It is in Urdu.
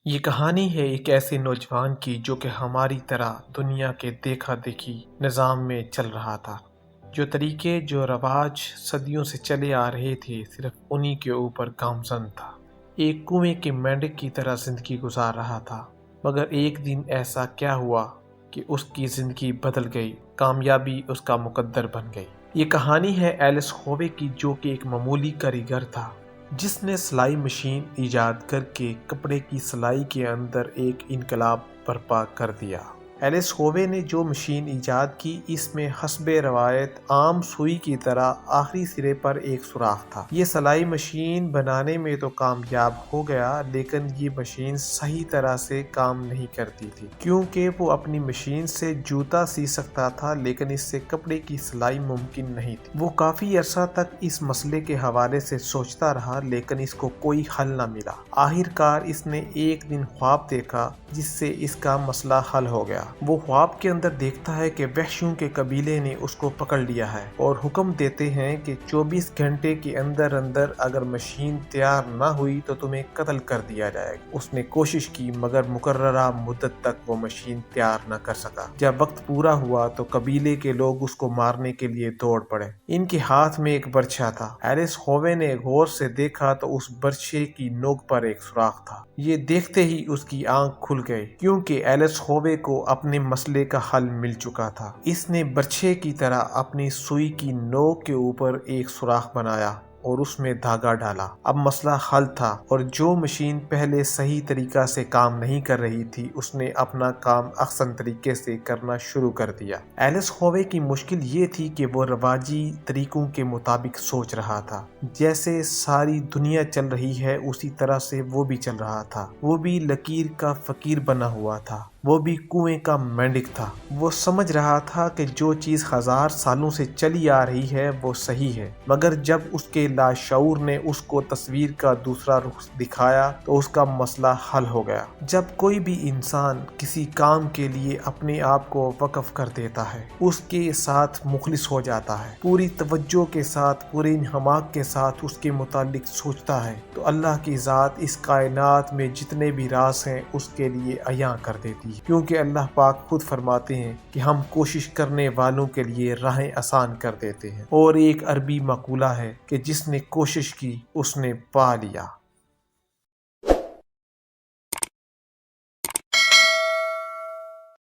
یہ کہانی ہے ایک ایسے نوجوان کی جو کہ ہماری طرح دنیا کے دیکھا دیکھی نظام میں چل رہا تھا۔ جو طریقے جو رواج صدیوں سے چلے آ رہے تھے صرف انہی کے اوپر گامزن تھا۔ ایک کنویں کے مینڈک کی طرح زندگی گزار رہا تھا، مگر ایک دن ایسا کیا ہوا کہ اس کی زندگی بدل گئی، کامیابی اس کا مقدر بن گئی۔ یہ کہانی ہے ایلس ہووے کی، جو کہ ایک معمولی کاریگر تھا جس نے سلائی مشین ایجاد کر کے کپڑے کی سلائی کے اندر ایک انقلاب برپا کر دیا۔ ایلس ہووے نے جو مشین ایجاد کی، اس میں حسب روایت عام سوئی کی طرح آخری سرے پر ایک سوراخ تھا۔ یہ سلائی مشین بنانے میں تو کامیاب ہو گیا، لیکن یہ مشین صحیح طرح سے کام نہیں کرتی تھی، کیونکہ وہ اپنی مشین سے جوتا سی سکتا تھا لیکن اس سے کپڑے کی سلائی ممکن نہیں تھی۔ وہ کافی عرصہ تک اس مسئلے کے حوالے سے سوچتا رہا، لیکن اس کو کوئی حل نہ ملا۔ آخر کار اس نے ایک دن خواب دیکھا جس سے اس کا مسئلہ حل ہو گیا۔ وہ خواب کے اندر دیکھتا ہے کہ وحشیوں کے قبیلے نے اس کو پکڑ لیا ہے اور حکم دیتے ہیں کہ 24 گھنٹے کے اندر اندر اگر مشین تیار نہ ہوئی تو تمہیں قتل کر دیا جائے گا۔ اس نے کوشش کی مگر مقررہ مدت تک وہ مشین تیار نہ کر سکا۔ جب وقت پورا ہوا تو قبیلے کے لوگ اس کو مارنے کے لیے دوڑ پڑے۔ ان کے ہاتھ میں ایک برچھا تھا۔ ایلس ہووے نے غور سے دیکھا تو اس برچھے کی نوک پر ایک سوراخ تھا۔ یہ دیکھتے ہی اس کی آنکھ کھل گئی، کیونکہ ایلس ہووے کو اپنے مسئلے کا حل مل چکا تھا۔ اس نے برچھے کی طرح اپنی سوئی کی نوک کے اوپر ایک سوراخ بنایا اور اس میں دھاگا ڈالا۔ اب مسئلہ حل تھا، اور جو مشین پہلے صحیح طریقہ سے کام نہیں کر رہی تھی، اس نے اپنا کام احسن طریقے سے کرنا شروع کر دیا۔ ایلس ہووے کی مشکل یہ تھی کہ وہ رواجی طریقوں کے مطابق سوچ رہا تھا۔ جیسے ساری دنیا چل رہی ہے اسی طرح سے وہ بھی چل رہا تھا۔ وہ بھی لکیر کا فقیر بنا ہوا تھا، وہ بھی کنویں کا مینڈک تھا۔ وہ سمجھ رہا تھا کہ جو چیز 1000 سالوں سے چلی آ رہی ہے وہ صحیح ہے، مگر جب اس کے لاشعور نے اس کو تصویر کا دوسرا رخ دکھایا تو اس کا مسئلہ حل ہو گیا۔ جب کوئی بھی انسان کسی کام کے لیے اپنے آپ کو وقف کر دیتا ہے، اس کے ساتھ مخلص ہو جاتا ہے، پوری توجہ کے ساتھ، پورے انہماک کے ساتھ اس کے متعلق سوچتا ہے، تو اللہ کی ذات اس کائنات میں جتنے بھی راز ہیں اس کے لیے عیاں کر دیتی ہے، کیونکہ اللہ پاک خود فرماتے ہیں کہ ہم کوشش کرنے والوں کے لیے راہیں آسان کر دیتے ہیں۔ اور ایک عربی مقولہ ہے کہ جس نے کوشش کی اس نے پا لیا۔